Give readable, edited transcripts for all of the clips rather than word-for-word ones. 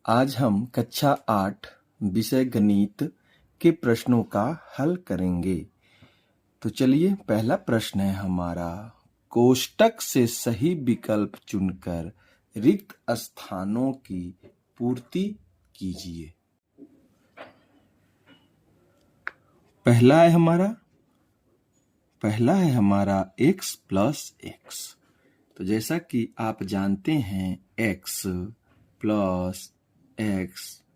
आज हम कक्षा 8 विषय गणित के प्रश्नों का हल करेंगे। तो चलिए, पहला प्रश्न है हमारा, कोष्टक से सही विकल्प चुनकर रिक्त स्थानों की पूर्ति कीजिए। पहला है हमारा x प्लस x। तो जैसा कि आप जानते हैं x प्लस x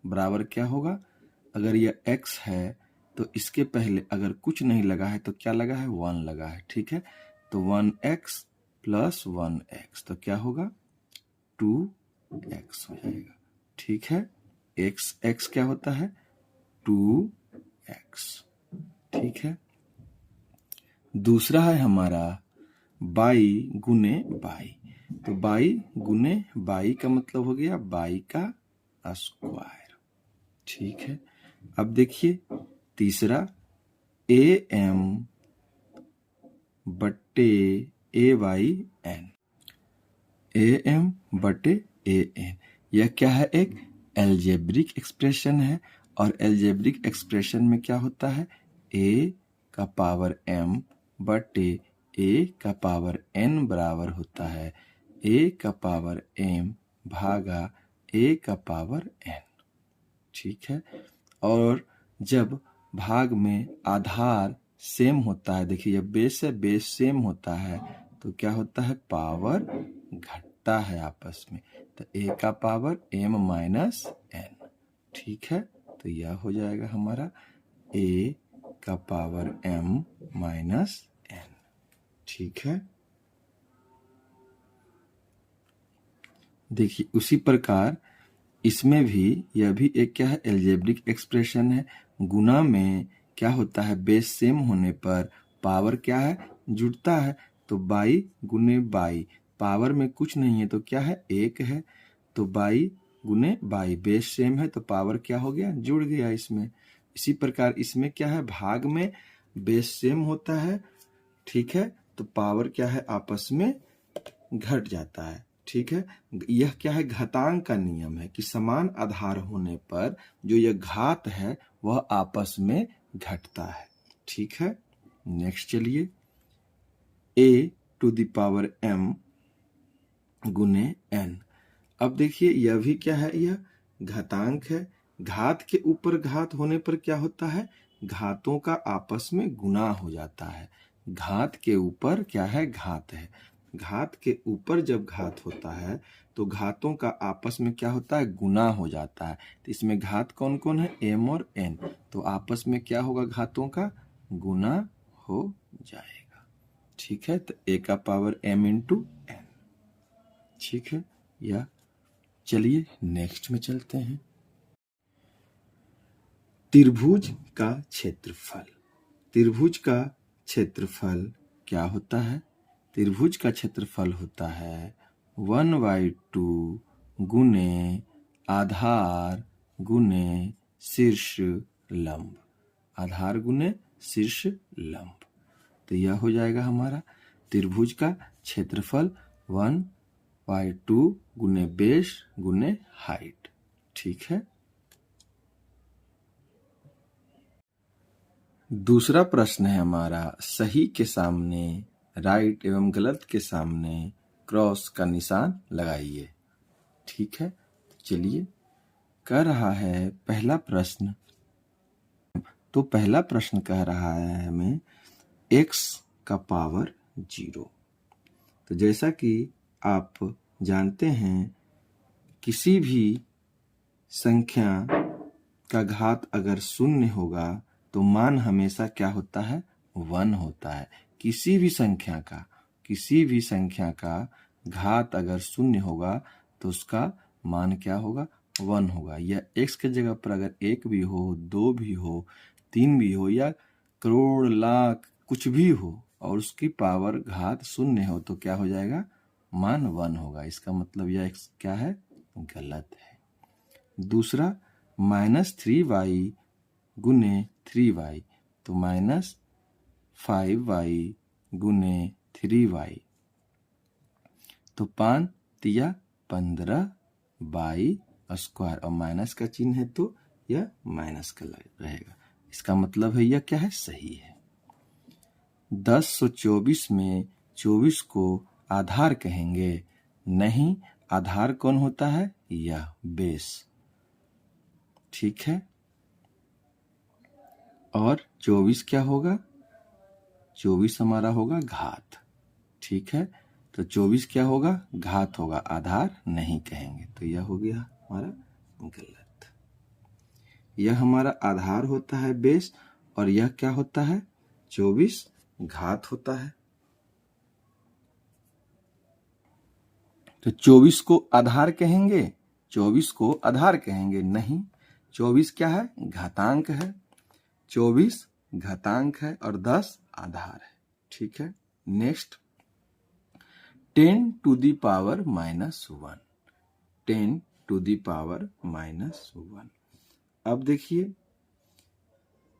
बराबर क्या होगा। अगर यह x है तो इसके पहले अगर कुछ नहीं लगा है तो क्या लगा है, 1 लगा है। ठीक है, तो 1x प्लस 1x तो क्या होगा, 2x हो जाएगा। ठीक है, x क्या होता है, 2x। ठीक है, दूसरा है हमारा बाई गुने बाई। तो बाई गुने बाई का मतलब हो गया बाई का स्क्वायर। ठीक है, अब देखिए तीसरा, am बट्टे AYN। am बट्टे AN यह क्या है, एक एल्जेब्रिक एक्सप्रेशन है। और एल्जेब्रिक एक्सप्रेशन में क्या होता है, a का पावर m बट्टे a का पावर n बराबर होता है a का पावर m भागा a का पावर n। ठीक है, और जब भाग में आधार सेम होता है, देखिए जब बेस से बेस सेम होता है तो क्या होता है, पावर घटता है आपस में। तो a का पावर m माइनस n। ठीक है, तो यह हो जाएगा हमारा a का पावर m माइनस n। ठीक है, देखिए उसी प्रकार इसमें भी यह भी एक क्या है, एल्जेब्रिक एक्सप्रेशन है। गुना में क्या होता है, बेस सेम होने पर पावर क्या है, जुड़ता है। तो बाई गुने बाई, पावर में कुछ नहीं है तो क्या है, 1 है। तो बाई गुने बाई, बेस सेम है तो पावर क्या हो गया, जुड़ गया इसमें। इसी प्रकार इसमें क्या है, भाग में बेस सेम होता है। ठीक है, तो पावर क्या है, आपस में घट जाता है। ठीक है, यह क्या है, घातांक का नियम है कि समान आधार होने पर जो यह घात है वह आपस में घटता है। ठीक है, नेक्स्ट चलिए, a to the power m गुने n। अब देखिए यह भी क्या है, यह घातांक है। घात के ऊपर घात होने पर क्या होता है, घातों का आपस में गुना हो जाता है। घात के ऊपर क्या है, घात है। घात के ऊपर जब घात होता है तो घातों का आपस में क्या होता है, गुना हो जाता है। तो इसमें घात कौन कौन है, m और n। तो आपस में क्या होगा, घातों का गुना हो जाएगा। ठीक है, तो a का पावर m इंटू n। ठीक है, या चलिए नेक्स्ट में चलते हैं। त्रिभुज का क्षेत्रफल। त्रिभुज का क्षेत्रफल क्या होता है, त्रिभुज का क्षेत्रफल होता है 1/2 गुने आधार गुने शीर्ष लंब। आधार गुने शीर्ष लंब, तो यह हो जाएगा हमारा त्रिभुज का क्षेत्रफल 1/2 गुने बेस गुने हाइट। ठीक है, दूसरा प्रश्न है हमारा, सही के सामने राइट एवं गलत के सामने क्रॉस का निशान लगाइए। ठीक है, चलिए कह रहा है पहला प्रश्न, तो पहला प्रश्न कह रहा है हमें x का पावर 0। तो जैसा कि आप जानते हैं, किसी भी संख्या का घात अगर शून्य होगा तो मान हमेशा क्या होता है, 1 होता है। किसी भी संख्या का घात अगर शून्य होगा तो उसका मान क्या होगा, 1 होगा। या x के जगह पर अगर 1 भी हो, 2 भी हो, 3 भी हो, या करोड़ लाख कुछ भी हो और उसकी पावर घात शून्य हो तो क्या हो जाएगा, मान 1 होगा। इसका मतलब यह x क्या है, गलत है। दूसरा, -3y गुने 3y, तो -5y गुने 3y, तो 5 तिया 15 बाई स्क्वायर, और माइनस का चिन्ह है तो यह माइनस का रहेगा। इसका मतलब है यह क्या है, सही है। 1024 में 24 को आधार कहेंगे? नहीं, आधार कौन होता है, यह बेस। ठीक है, और 24 क्या होगा, 24 हमारा होगा घात। ठीक है, तो 24 क्या होगा, घात होगा, आधार नहीं कहेंगे। तो यह हो गया हमारा गलत। यह हमारा आधार होता है बेस, और यह क्या होता है, 24 घात होता है। तो 24 को आधार कहेंगे, 24 को आधार कहेंगे? नहीं, 24 क्या है, घातांक है। 24 घातांक है और 10 आधार है। ठीक है, next 10 to the power -1, 10 to the power -1। अब देखिए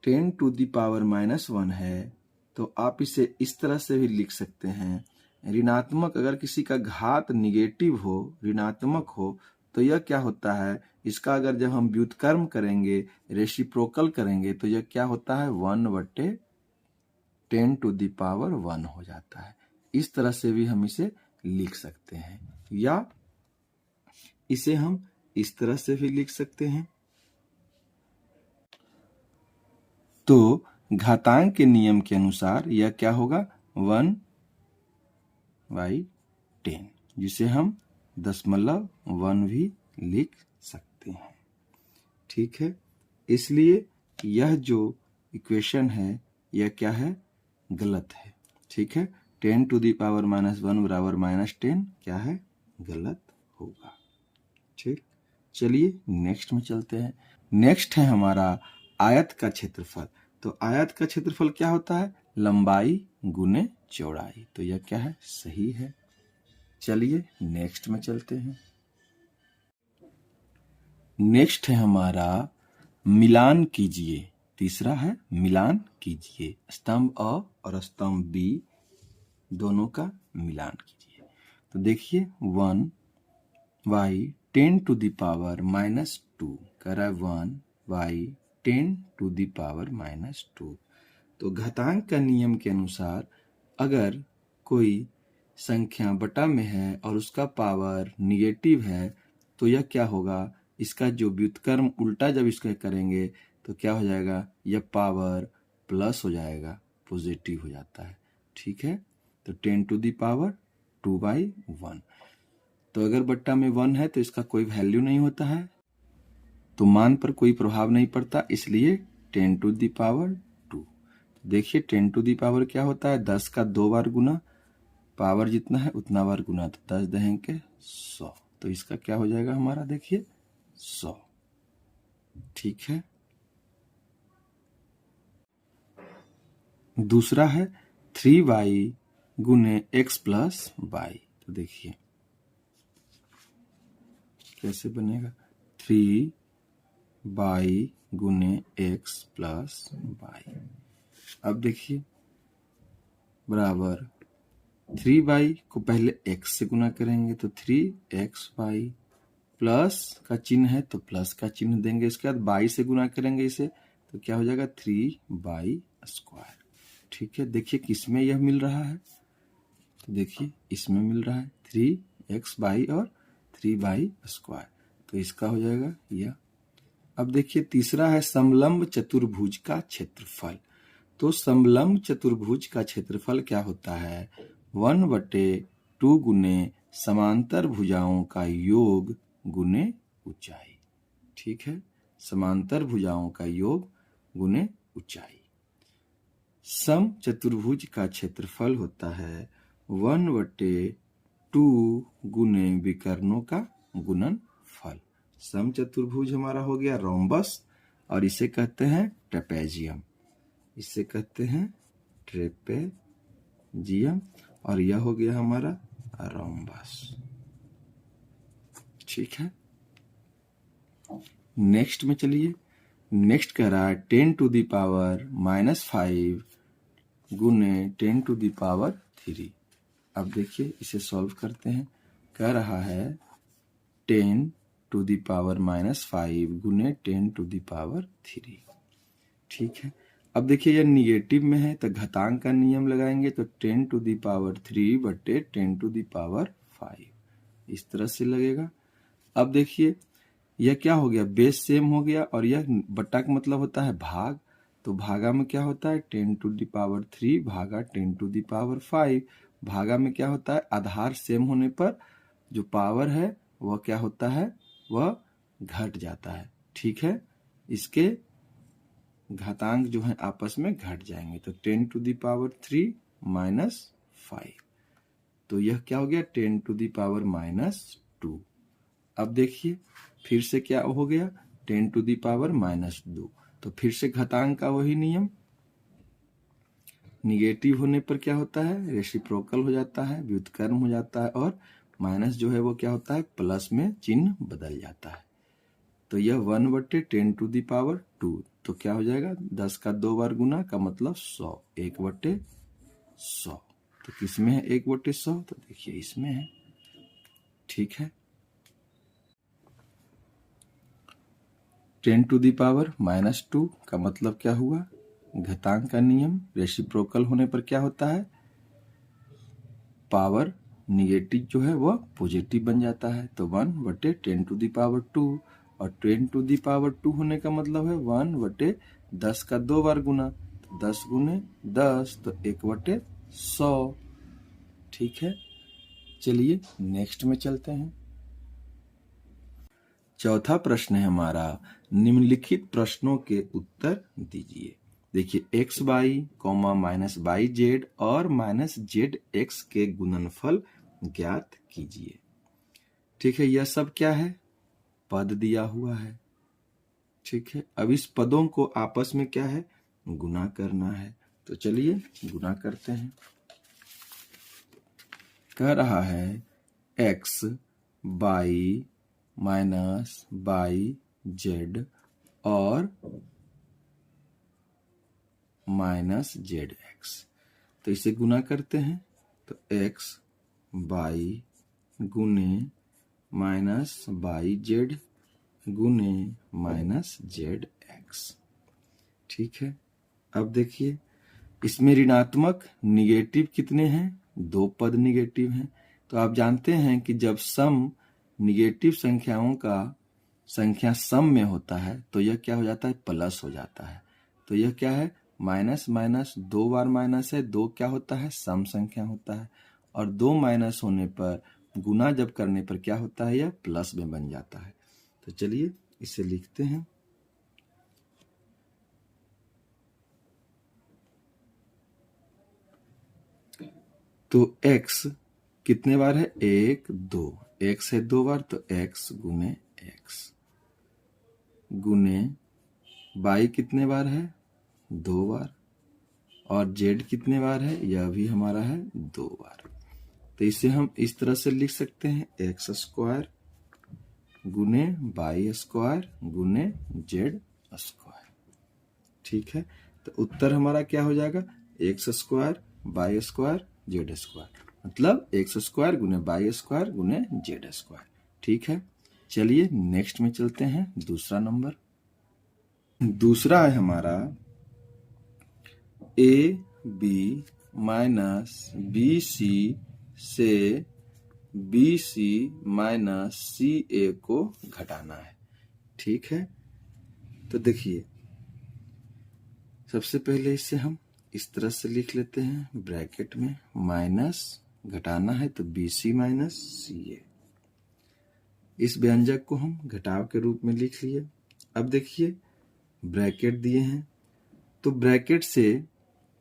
10 टू द पावर -1 है, तो आप इसे इस तरह से भी लिख सकते हैं, ऋणात्मक अगर किसी का घात निगेटिव हो, ऋणात्मक हो, तो यह क्या होता है, इसका अगर जब हम व्युत्क्रम करेंगे, रेसिप्रोकल करेंगे, तो यह क्या होता है, 1/10 टू द पावर 1 हो जाता है। इस तरह से भी हम इसे लिख सकते हैं, या इसे हम इस तरह से भी लिख सकते हैं। तो घातांक के नियम के अनुसार यह क्या होगा, 1/10, जिसे हम 0.1 भी लिख सकते हैं। ठीक है, इसलिए यह जो इक्वेशन है यह क्या है, गलत है। ठीक है, 10 टू द पावर -1 बराबर -10 क्या है, गलत होगा। ठीक, चलिए नेक्स्ट में चलते हैं। नेक्स्ट है हमारा आयत का क्षेत्रफल। तो आयत का क्षेत्रफल क्या होता है, लंबाई गुने चौड़ाई। तो यह क्या है, सही है। चलिए नेक्स्ट में चलते हैं। नेक्स्ट है हमारा मिलान कीजिए। तीसरा है मिलान कीजिए, स्तंभ अ और स्तंभ बी दोनों का मिलान कीजिए। तो देखिए 1/10 टू द पावर -2 कह रहा है, 1/10 टू द पावर -2। तो घातांक का नियम के अनुसार अगर कोई संख्या बटा में है और उसका पावर निगेटिव है, तो यह क्या होगा, इसका जो व्युत्क्रम उल्टा जब इसका करेंगे तो क्या हो जाएगा, यह पावर प्लस हो जाएगा, पॉजिटिव हो जाता है। ठीक है, तो 10 टू द पावर 2/1। तो अगर बट्टा में 1 है तो इसका कोई वैल्यू नहीं होता है, तो मान पर कोई प्रभाव नहीं पड़ता, इसलिए 10 टू द पावर 2। देखिए 10 टू द पावर क्या होता है, 10 का 2 बार गुना, पावर जितना है उतना बार गुना, तो 10 दहेंगे 100, तो इसका क्या हो जाएगा हमारा, देखिए 100। ठीक है, दूसरा है 3y गुने x प्लस y। तो देखिए कैसे बनेगा, 3y गुने x प्लस y। अब देखिए बराबर 3y को पहले x से गुना करेंगे तो 3xy, प्लस का चिन्ह है तो प्लस का चिन्ह देंगे, इसके बाद y से गुना करेंगे इसे, तो क्या हो जाएगा 3y²। ठीक है, देखिए किसमें यह मिल रहा है, तो देखिए इसमें मिल रहा है 3xy और 3y², तो इसका हो जाएगा यह। अब देखिए तीसरा है समलंब चतुर्भुज का क्षेत्रफल। तो समलंब चतुर्भुज का क्षेत्रफल क्या होता है, 1/2 गुने समांतर भुजाओं का योग गुने ऊंचाई। ठीक है, समांतर भुजाओं का योग गुने ऊंचाई। सम चतुर्भुज का क्षेत्रफल होता है 1/2 गुने विकर्णों का गुणनफल। सम चतुर्भुज हमारा हो गया रोम्बस, और इसे कहते हैं ट्रेपेजियम, इसे कहते हैं ट्रेपेजियम, और यह हो गया हमारा रोम्बस। ठीक है, नेक्स्ट में चलिए। नेक्स्ट कह रहा है 10 टू द पावर -5 गुने 10 टू द पावर 3। अब देखिए इसे सॉल्व करते हैं। कह रहा है 10 टू द पावर -5 गुने 10 टू द पावर 3। ठीक है, अब देखिए यह निगेटिव में है तो घातांक का नियम लगाएंगे तो 10 टू द पावर 3 बटे 10 टू द पावर 5 इस तरह से लगेगा। अब देखिए यह क्या हो गया, बेस सेम हो गया और यह बट्टा का मतलब होता है भाग, तो भागा में क्या होता है 10 टू द पावर 3 भागा 10 टू द पावर 5। भागा में क्या होता है, आधार सेम होने पर जो पावर है वह क्या होता है, वह घट जाता है। ठीक है, इसके घातांक जो है आपस में घट जाएंगे तो 10 टू द पावर 3 -5, तो यह क्या हो गया 10 टू द पावर -2। अब देखिए फिर से क्या हो गया 10 टू द पावर -2, तो फिर से घातांक का वही नियम, निगेटिव होने पर क्या होता है, रेसिप्रोकल हो जाता है, व्युत्क्रम हो जाता है, और माइनस जो है वो क्या होता है, प्लस में चिन्ह बदल जाता है। तो यह 1/10 टू द पावर 2, तो क्या हो जाएगा 10 का 2 बार गुना का मतलब 100, 1/100। तो किसमें है 1/100, तो देखिए इसमें है। ठीक है, 10 टू द पावर -2 का मतलब क्या हुआ, घातांक का नियम, रेसिप्रोकल होने पर क्या होता है, पावर निगेटिव जो है वह पॉजिटिव बन जाता है, तो 1/10 टू द पावर 2, और 10 टू द पावर 2 होने का मतलब है 1/10 का 2 बार गुना, तो 10 गुने 10 तो 1/100। ठीक है, चलिए नेक्स्ट में चलते हैं। चौथा प्रश्न है हमारा, निम्नलिखित प्रश्नों के उत्तर दीजिए। देखिए x y, -y z और -zx के गुणनफल ज्ञात कीजिए। ठीक है, यह सब क्या है, पद दिया हुआ है। ठीक है, अब इस पदों को आपस में क्या है, गुना करना है, तो चलिए गुना करते हैं। कह रहा है x y -y z और -zx, तो इसे गुना करते हैं, तो x y गुने -yz गुने -zx। ठीक है, अब देखिए इसमें ऋणात्मक निगेटिव कितने हैं, 2 पद निगेटिव हैं, तो आप जानते हैं कि जब सम निगेटिव संख्याओं का संख्या सम में होता है तो यह क्या हो जाता है, प्लस हो जाता है। तो यह क्या है, माइनस माइनस 2 बार माइनस है, 2 क्या होता है, सम संख्या होता है, और 2 माइनस होने पर गुना जब करने पर क्या होता है, यह प्लस में बन जाता है। तो चलिए इसे लिखते हैं। तो x कितने बार है, 1 2, x है 2 बार, तो x गुने x गुने y कितने बार है, 2 बार, और z कितने बार है, यह भी हमारा है 2 बार। तो इसे हम इस तरह से लिख सकते हैं, x² गुने y² गुने z²। ठीक है, तो उत्तर हमारा क्या हो जाएगा, x² y² z², मतलब x² गुने y² गुने z²। ठीक है, चलिए नेक्स्ट में चलते हैं। दूसरा नंबर, दूसरा है हमारा AB - BC से BC - CA को घटाना है। ठीक है, तो देखिए सबसे पहले इसे हम इस तरह से लिख लेते हैं, ब्रैकेट में माइनस घटाना है तो BC - CA, इस व्यंजक को हम घटाव के रूप में लिख लिए। अब देखिए ब्रैकेट दिए हैं, तो ब्रैकेट से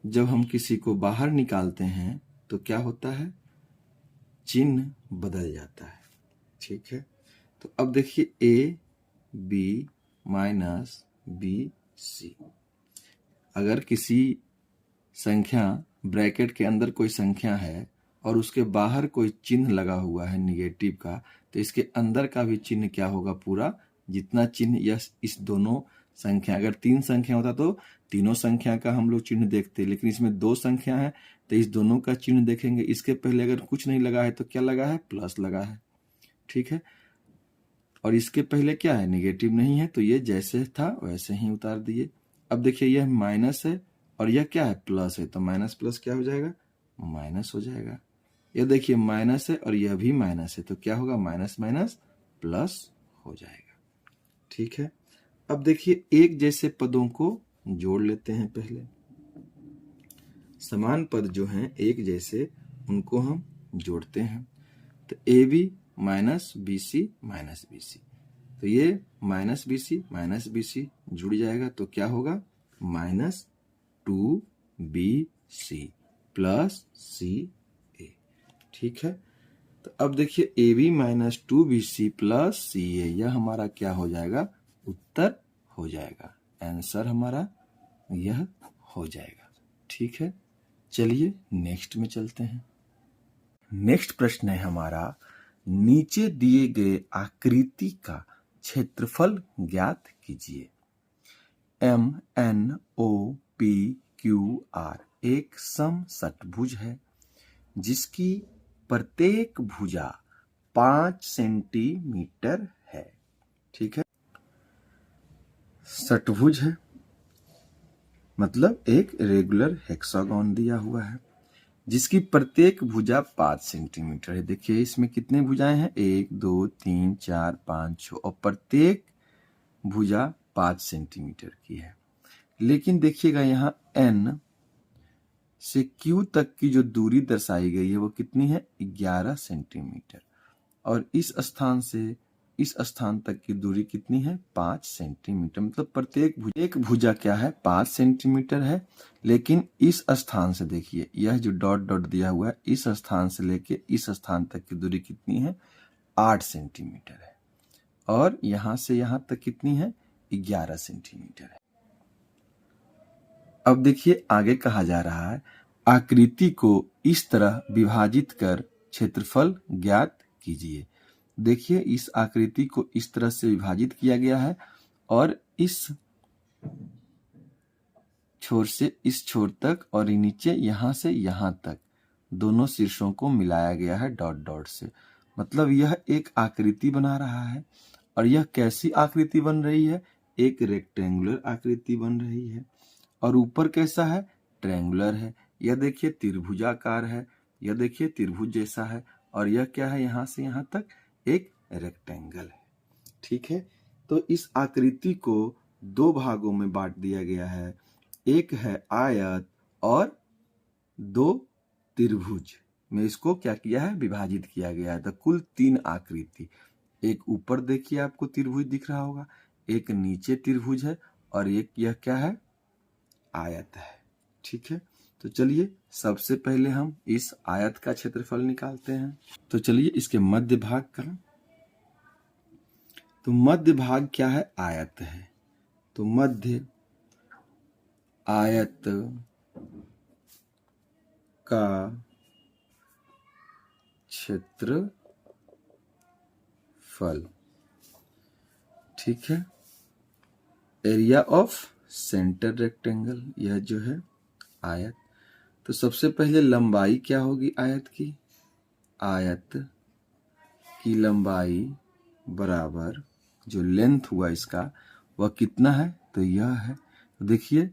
जब हम किसी को बाहर निकालते हैं तो क्या होता है, चिन्ह बदल जाता है। ठीक है, तो अब देखिए AB - BC, अगर किसी संख्या ब्रैकेट के अंदर कोई संख्या है और उसके बाहर कोई चिन्ह लगा हुआ है निगेटिव का, तो इसके अंदर का भी चिन्ह क्या होगा, पूरा जितना चिन्ह यह इस दोनों संख्या, अगर 3 संख्या होता तो तीनों संख्या का हम लोग चिन्ह देखते, लेकिन इसमें 2 संख्या है तो इस दोनों का चिन्ह देखेंगे। इसके पहले अगर कुछ नहीं लगा है तो क्या लगा है, प्लस लगा है। ठीक है, और इसके पहले क्या है, नेगेटिव नहीं है, तो ये जैसे था वैसे ही उतार दिए। अब देखिए यह माइनस है और यह क्या है, प्लस है, तो माइनस प्लस क्या हो जाएगा, माइनस हो जाएगा। ये देखिए माइनस है और यह भी माइनस है, तो क्या होगा, माइनस माइनस प्लस हो जाएगा। ठीक है, अब देखिए एक जैसे पदों को जोड़ लेते हैं। पहले समान पद जो हैं एक जैसे, उनको हम जोड़ते हैं। तो A B minus B C minus B C, तो ये माइनस बी सी जुड़ जाएगा, तो क्या होगा, माइनस 2bc प्लस सी ए। ठीक है, तो अब देखिए A B minus 2bc plus C A, यह हमारा क्या हो जाएगा, उत्तर हो जाएगा, आंसर हमारा यह हो जाएगा। ठीक है, चलिए नेक्स्ट में चलते हैं। नेक्स्ट प्रश्न है हमारा, नीचे दिए गए आकृति का क्षेत्रफल ज्ञात कीजिए। MNOPQR एक समषटभुज है जिसकी प्रत्येक भुजा 5 सेंटीमीटर है। ठीक है, षटभुज है मतलब एक रेगुलर हेक्सागोन दिया हुआ है जिसकी प्रत्येक भुजा 5 सेंटीमीटर है। देखिए इसमें कितने भुजाएं हैं, 1 2 3 4 5 6, और प्रत्येक भुजा 5 सेंटीमीटर की है। लेकिन देखिएगा यहाँ N से Q तक की जो दूरी दर्शाई गई है वो कितनी है, 11 सेंटीमीटर, और इस स्थान से इस स्थान तक की दूरी कितनी है, 5 सेंटीमीटर। मतलब प्रत्येक भुजा क्या है, 5 सेंटीमीटर है। लेकिन इस स्थान से देखिए, यह जो डॉट डॉट दिया हुआ है, इस स्थान से लेके इस स्थान तक की दूरी कितनी है, 8 सेंटीमीटर है, और यहां से यहां तक कितनी है, 11 सेंटीमीटर है। अब देखिए आगे कहा जा रहा है, आकृति को इस तरह विभाजित कर क्षेत्रफल ज्ञात कीजिए। देखिए इस आकृति को इस तरह से विभाजित किया गया है और इस छोर से इस छोर तक और नीचे यहां से यहां तक दोनों शीर्षों को मिलाया गया है डॉट डॉट से। मतलब यह एक आकृति बना रहा है, और यह कैसी आकृति बन रही है, एक रेक्टेंगुलर आकृति बन रही है। और ऊपर कैसा है, ट्रायंगुलर है। यह देखिए त्रिभुजाकार है, यह देखिए त्रिभुज जैसा है, और यह क्या है, यहां से यहां तक एक रेक्टेंगल है। ठीक है, तो इस आकृति को 2 भागों में बांट दिया गया है, एक है आयत और 2 त्रिभुज में इसको क्या किया है, विभाजित किया गया है। तो कुल 3 आकृति, एक ऊपर देखिए आपको त्रिभुज दिख रहा होगा, एक नीचे त्रिभुज है, और एक यह क्या है, आयत है। ठीक है, तो चलिए सबसे पहले हम इस आयत का क्षेत्रफल निकालते हैं। तो चलिए इसके मध्य भाग का, तो मध्य भाग क्या है, आयत है। तो मध्य आयत का क्षेत्रफल, ठीक है, एरिया ऑफ सेंटर रेक्टेंगल, यह जो है आयत। तो सबसे पहले लंबाई क्या होगी आयत की, आयत की लंबाई बराबर जो लेंथ हुआ इसका वह कितना है, तो यह है। देखिए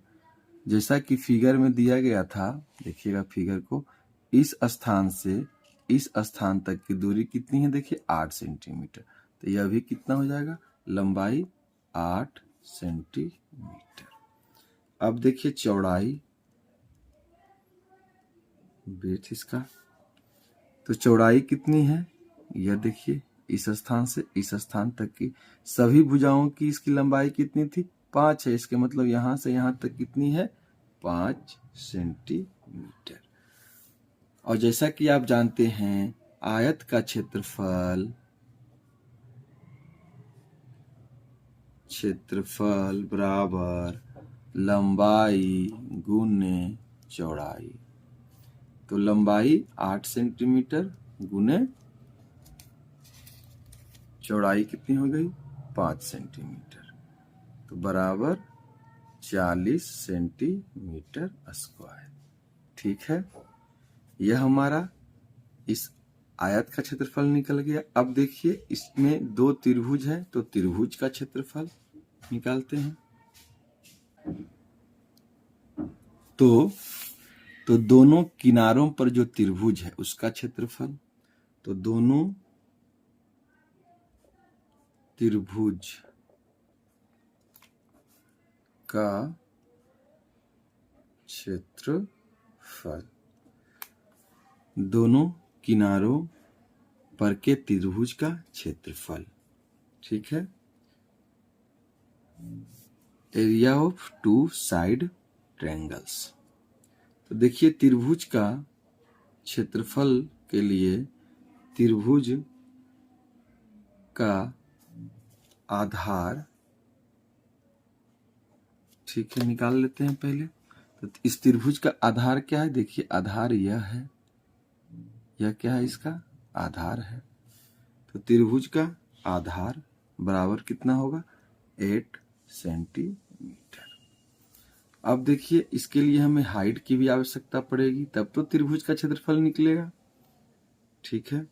जैसा कि फिगर में दिया गया था, देखिएगा फिगर को, इस स्थान से इस स्थान तक की दूरी कितनी है, देखिए 8 सेंटीमीटर। तो यह भी कितना हो जाएगा, लंबाई 8 सेंटीमीटर। अब देखिए चौड़ाई, ब्रेथ इसका, तो चौड़ाई कितनी है, यह देखिए इस स्थान से इस स्थान तक की सभी भुजाओं की इसकी लंबाई कितनी थी, 5 है। इसके मतलब यहां से यहां तक कितनी है, 5 सेंटीमीटर। और जैसा कि आप जानते हैं आयत का क्षेत्रफल बराबर लंबाई गुने चौड़ाई। तो लंबाई 8 सेंटीमीटर गुने चौड़ाई कितनी हो गई, 5 सेंटीमीटर, तो बराबर 40 सेंटीमीटर स्क्वायर। ठीक है, यह हमारा इस आयत का क्षेत्रफल निकल गया। अब देखिए इसमें दो त्रिभुज है तो त्रिभुज का क्षेत्रफल निकालते हैं। तो दोनों किनारों पर जो त्रिभुज है उसका क्षेत्रफल, तो दोनों त्रिभुज का क्षेत्रफल, दोनों किनारों पर के त्रिभुज का क्षेत्रफल, ठीक है। Area of two side triangles. तो देखिए त्रिभुज का क्षेत्रफल के लिए त्रिभुज का आधार, ठीक है, निकाल लेते हैं पहले। तो इस त्रिभुज का आधार क्या है, देखिए आधार यह है, यह क्या है, इसका आधार है। तो त्रिभुज का आधार बराबर कितना होगा, 8 सेंटीमीटर। अब देखिए इसके लिए हमें हाइट की भी आवश्यकता पड़ेगी, तब तो त्रिभुज का क्षेत्रफल निकलेगा, ठीक है।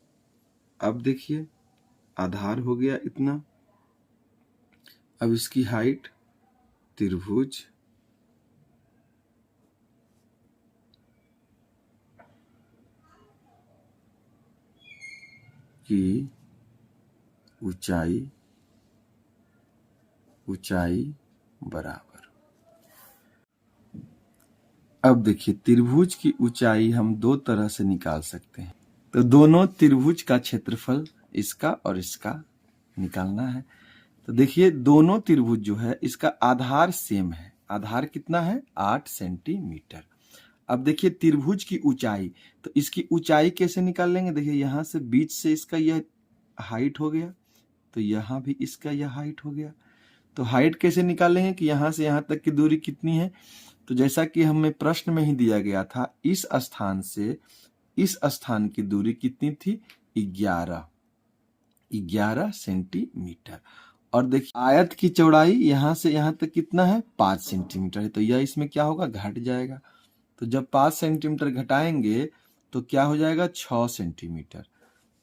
अब देखिए आधार हो गया इतना, अब इसकी हाइट, त्रिभुज की ऊंचाई बराबर। अब देखिए त्रिभुज की ऊंचाई हम दो तरह से निकाल सकते हैं। तो दोनों त्रिभुज का क्षेत्रफल इसका और इसका निकालना है। तो देखिए दोनों त्रिभुज जो है इसका आधार सेम है, आधार कितना है, 8 सेंटीमीटर। अब देखिए त्रिभुज की ऊंचाई, तो इसकी ऊंचाई कैसे निकाल लेंगे, देखिए यहां से बीच से इसका यह हाइट हो गया, तो यहां भी इसका यह हाइट हो गया। तो हाइट कैसे निकालेंगे कि यहां से यहां तक की दूरी कितनी है, तो जैसा कि हमें प्रश्न में ही दिया गया था, इस स्थान से इस स्थान की दूरी कितनी थी, 11 सेंटीमीटर। और देखिए आयत की चौड़ाई यहां से यहां तक कितना है, 5 सेंटीमीटर है, तो यह इसमें क्या होगा, घट जाएगा। तो जब 5 सेंटीमीटर घटाएंगे तो क्या हो जाएगा, 6 सेंटीमीटर।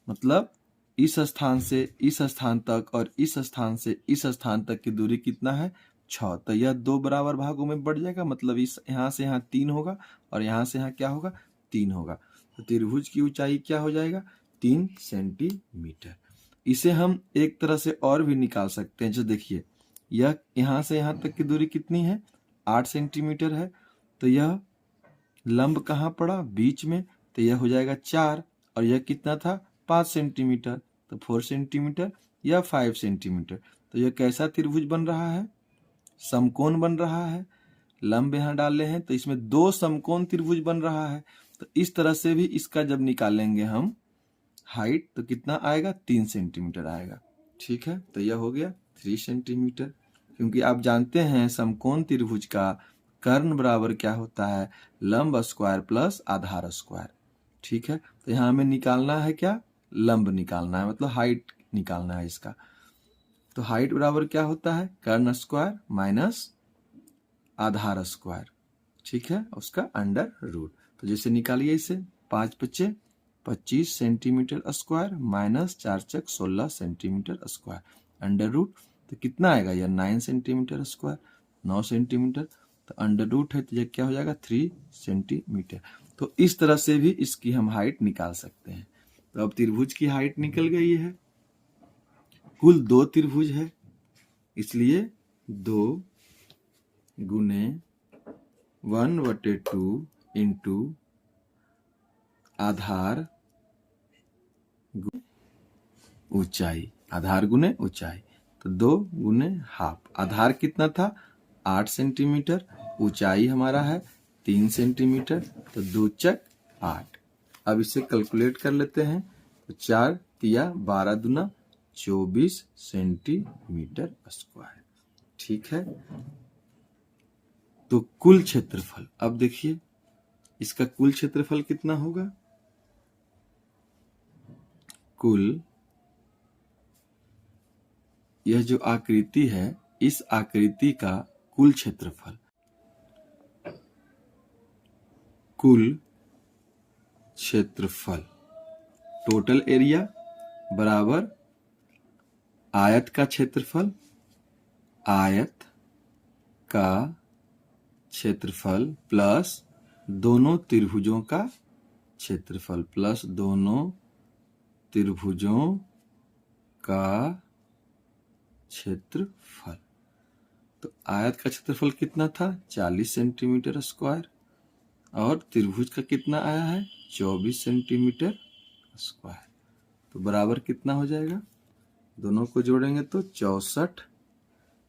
मतलब इस स्थान से इस स्थान तक और इस स्थान से इस स्थान तक की दूरी कितना है, 6। तो यह दो बराबर भागों में बढ़ जाएगा, मतलब इस यहाँ से यहाँ 3 होगा और यहाँ से यहाँ क्या होगा, 3 होगा। तो त्रिभुज की ऊंचाई क्या हो जाएगा, 3 सेंटीमीटर। इसे हम एक तरह से और भी निकाल सकते हैं। जो देखिए यह यहाँ से यहाँ तक की दूरी कितनी है, 8 सेंटीमीटर है, तो यह लंब कहाँ पड़ा, बीच में, तो यह हो जाएगा 4, और यह कितना था, 5 सेंटीमीटर, तो 4 सेंटीमीटर या 5 सेंटीमीटर। तो यह कैसा त्रिभुज बन रहा है, समकोण बन रहा है। लंब यहाँ डाले हैं तो इसमें दो समकोण त्रिभुज बन रहा है। तो इस तरह से भी इसका जब निकालेंगे हम हाइट, तो कितना आएगा, 3 सेंटीमीटर आएगा, ठीक है। तो यह हो गया 3 सेंटीमीटर, क्योंकि आप जानते हैं समकोण त्रिभुज का कर्ण बराबर क्या होता है, लंब स्क्वायर प्लस आधार स्क्वायर, ठीक है। तो यहाँ हमें निकालना है क्या, लंब निकालना है, मतलब हाइट निकालना है इसका। तो हाइट बराबर क्या होता है, कर्ण स्क्वायर माइनस आधार स्क्वायर, ठीक है, उसका अंडर रूट। तो जैसे निकालिए इसे, 5 × 25 centimetre square minus 4 × 16 centimetre square under root. तो कितना आएगा, यह 9 सेंटीमीटर स्क्वायर, 9 सेंटीमीटर। तो अंडर रूट है तो यह क्या हो जाएगा, 3 सेंटीमीटर। तो इस तरह से भी इसकी हम हाइट निकाल सकते हैं। तो अब त्रिभुज की हाइट निकल गई है। कुल 2 त्रिभुज है, इसलिए 2 गुने 1/2 इंटू आधार ऊंचाई, आधार गुने ऊंचाई। तो 2 गुने हाफ, आधार कितना था, 8 सेंटीमीटर, ऊंचाई हमारा है 3 सेंटीमीटर, तो 2 × 8। अब इसे कैलकुलेट कर लेते हैं। तो 4 × 12 × 24 सेंटीमीटर स्क्वायर, ठीक है। तो कुल क्षेत्रफल, अब देखिए इसका कुल क्षेत्रफल कितना होगा, कुल, यह जो आकृति है इस आकृति का कुल क्षेत्रफल, कुल क्षेत्रफल टोटल एरिया बराबर आयत का क्षेत्रफल, आयत का क्षेत्रफल प्लस दोनों त्रिभुजों का क्षेत्रफल, प्लस दोनों त्रिभुजों का क्षेत्रफल। तो आयत का क्षेत्रफल कितना था 40 सेंटीमीटर स्क्वायर और त्रिभुज का कितना आया है 24 सेंटीमीटर स्क्वायर। तो बराबर कितना हो जाएगा, दोनों को जोड़ेंगे तो 64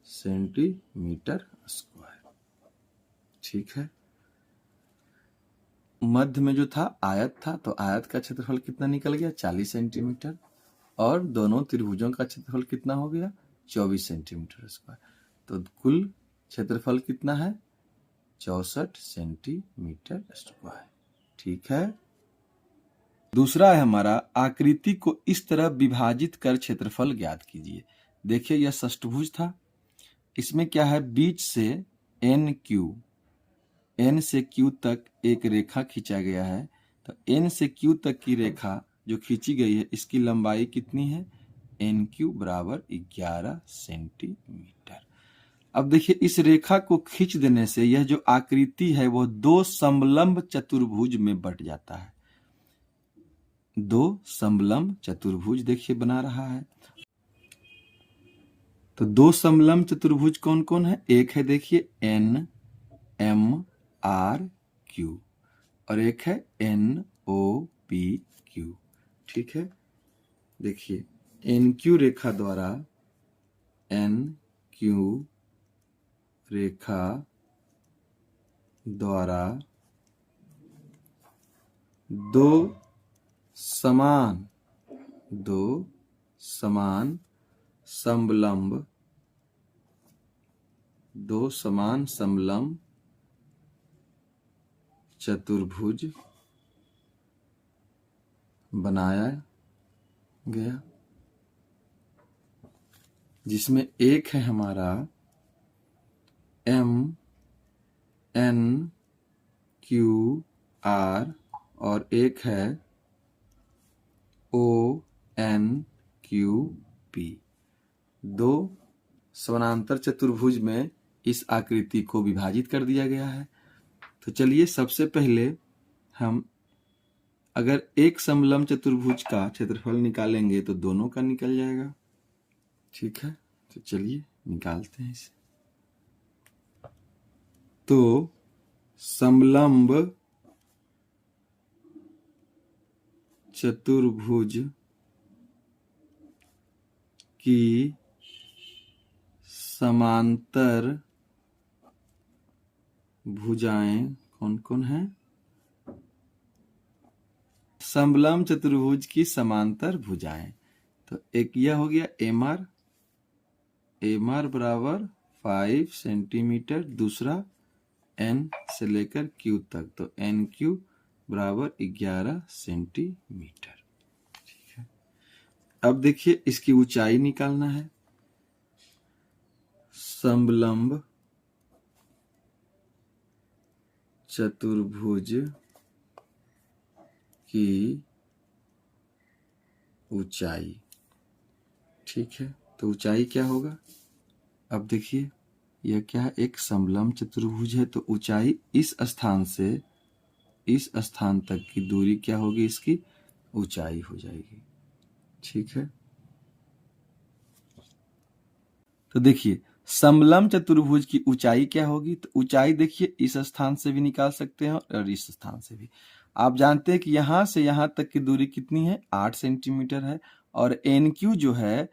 सेंटीमीटर स्क्वायर। ठीक है, मध्य में जो था आयत था, तो आयत का क्षेत्रफल कितना निकल गया 40 सेंटीमीटर और दोनों त्रिभुजों का क्षेत्रफल कितना हो गया 24 सेंटीमीटर स्क्वायर। तो कुल क्षेत्रफल कितना है 64 सेंटीमीटर स्क्वायर। ठीक है, दूसरा है हमारा आकृति को इस तरह विभाजित कर क्षेत्रफल ज्ञात कीजिए। देखिए यह षष्ठभुज था, इसमें क्या है बीच से एन से क्यू तक एक रेखा खींचा गया है। तो एन से क्यू तक की रेखा जो खींची गई है इसकी लंबाई कितनी है एन क्यू बराबर 11 सेंटीमीटर। अब देखिए इस रेखा को खींच देने से यह जो आकृति है वो दो समलंब चतुर्भुज में बट जाता है। दो समलंब चतुर्भुज देखिए बना रहा है। तो दो समलंब चतुर्भुज कौन कौन है, एक है देखिए एन एम आर क्यू और एक है एन ओ पी क्यू। ठीक है, देखिए एन क्यू रेखा द्वारा एन क्यू रेखा द्वारा दो समान समलंब चतुर्भुज बनाया गया, जिसमें एक है हमारा एम एन क्यू आर और एक है ओ एन क्यू पी। दो समानांतर चतुर्भुज में इस आकृति को विभाजित कर दिया गया है। तो चलिए सबसे पहले हम अगर एक समलंब चतुर्भुज का क्षेत्रफल निकालेंगे तो दोनों का निकल जाएगा। ठीक है, तो चलिए निकालते हैं इसे। तो समलंब चतुर्भुज की समांतर भुजाएं कौन कौन है, समलंब चतुर्भुज की समांतर भुजाएं। तो एक यह हो गया एम आर बराबर 5 सेंटीमीटर, दूसरा एन से लेकर क्यू तक, तो एन क्यू बराबर 11 सेंटीमीटर। ठीक है, अब देखिए इसकी ऊंचाई निकालना है। समलंब चतुर्भुज की ऊंचाई। ठीक है, तो ऊंचाई क्या होगा, अब देखिए यह क्या है एक समलंब चतुर्भुज है, तो ऊंचाई इस स्थान से इस स्थान तक की दूरी क्या होगी, इसकी ऊंचाई हो जाएगी। ठीक है, तो देखिए समलंब चतुर्भुज की ऊंचाई क्या होगी, तो ऊंचाई देखिए इस स्थान से भी निकाल सकते हैं और इस स्थान से भी। आप जानते हैं कि यहां से यहां तक की दूरी कितनी है 8 सेंटीमीटर है और एन क्यू जो है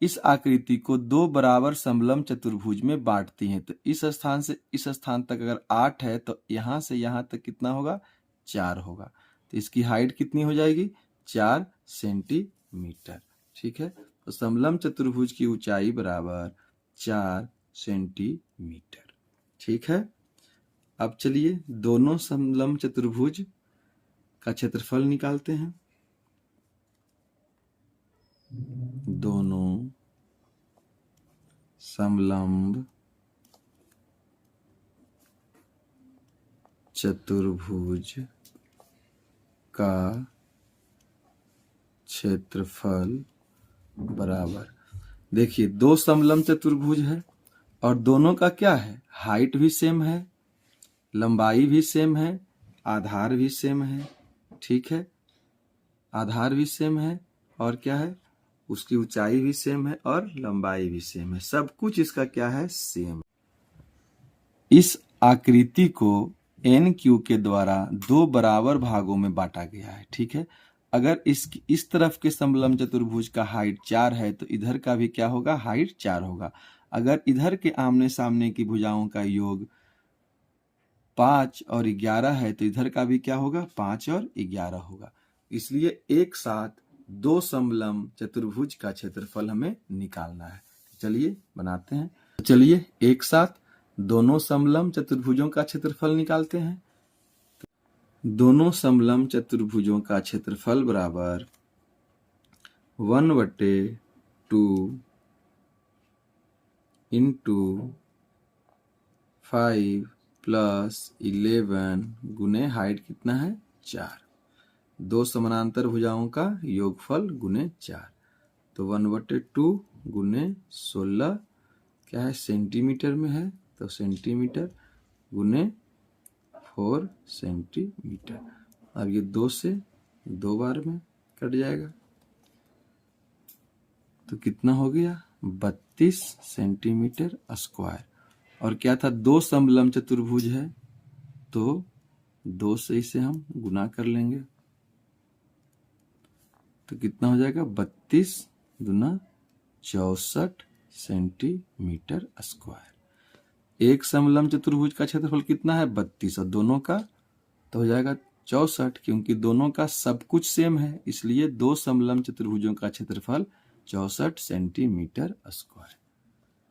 इस आकृति को दो बराबर समलंब चतुर्भुज में बांटती हैं। तो इस स्थान से इस स्थान तक अगर 8 है तो यहां से यहां तक कितना होगा 4 होगा, तो इसकी हाइट कितनी हो जाएगी 4 सेंटीमीटर। ठीक है, तो समलंब चतुर्भुज की ऊंचाई बराबर 4 सेंटीमीटर। ठीक है, अब चलिए दोनों समलंब चतुर्भुज का क्षेत्रफल निकालते हैं। दोनों समलंब चतुर्भुज का क्षेत्रफल बराबर, देखिए दो समलंब चतुर्भुज है और दोनों का क्या है, हाइट भी सेम है, लंबाई भी सेम है, आधार भी सेम है, ठीक है, आधार भी सेम है और क्या है, उसकी ऊंचाई भी सेम है और लंबाई भी सेम है, सब कुछ इसका क्या है, सेम। इस आकृति को एन क्यू के द्वारा दो बराबर भागों में बांटा गया है, ठीक है। अगर इस तरफ के समलंब चतुर्भुज का हाइट 4 है तो इधर का भी क्या होगा, हाइट 4 होगा। अगर इधर के आमने सामने की भुजाओं का योग 5 और 11 है तो इधर का भी क्या होगा, 5 और 11 होगा। इसलिए एक साथ दो समलंब चतुर्भुज का क्षेत्रफल हमें निकालना है। चलिए बनाते हैं। चलिए एक साथ दोनों समलंब चतुर्भुजों का क्षेत्रफल निकालते हैं। दोनों समलंब चतुर्भुजों का क्षेत्रफल बराबर 1/2 इंटू 5 प्लस 11 गुने हाइट कितना है, 4। दो समानांतर भुजाओं का योगफल गुने 4, तो 1/2 गुने 16 क्या है, सेंटीमीटर में है, तो सेंटीमीटर गुने 4 सेंटीमीटर। अब ये 2 से 2 बार में कट जाएगा तो कितना हो गया, 32 सेंटीमीटर स्क्वायर। और क्या था, दो समलंब चतुर्भुज है तो 2 से इसे हम गुना कर लेंगे तो कितना हो जाएगा, 32 दूना 64 सेंटीमीटर स्क्वायर। एक समलंब चतुर्भुज का क्षेत्रफल कितना है, 32, और दोनों का तो हो जाएगा 64, क्योंकि दोनों का सब कुछ सेम है, इसलिए दो समलंब चतुर्भुजों का क्षेत्रफल 64 सेंटीमीटर स्क्वायर।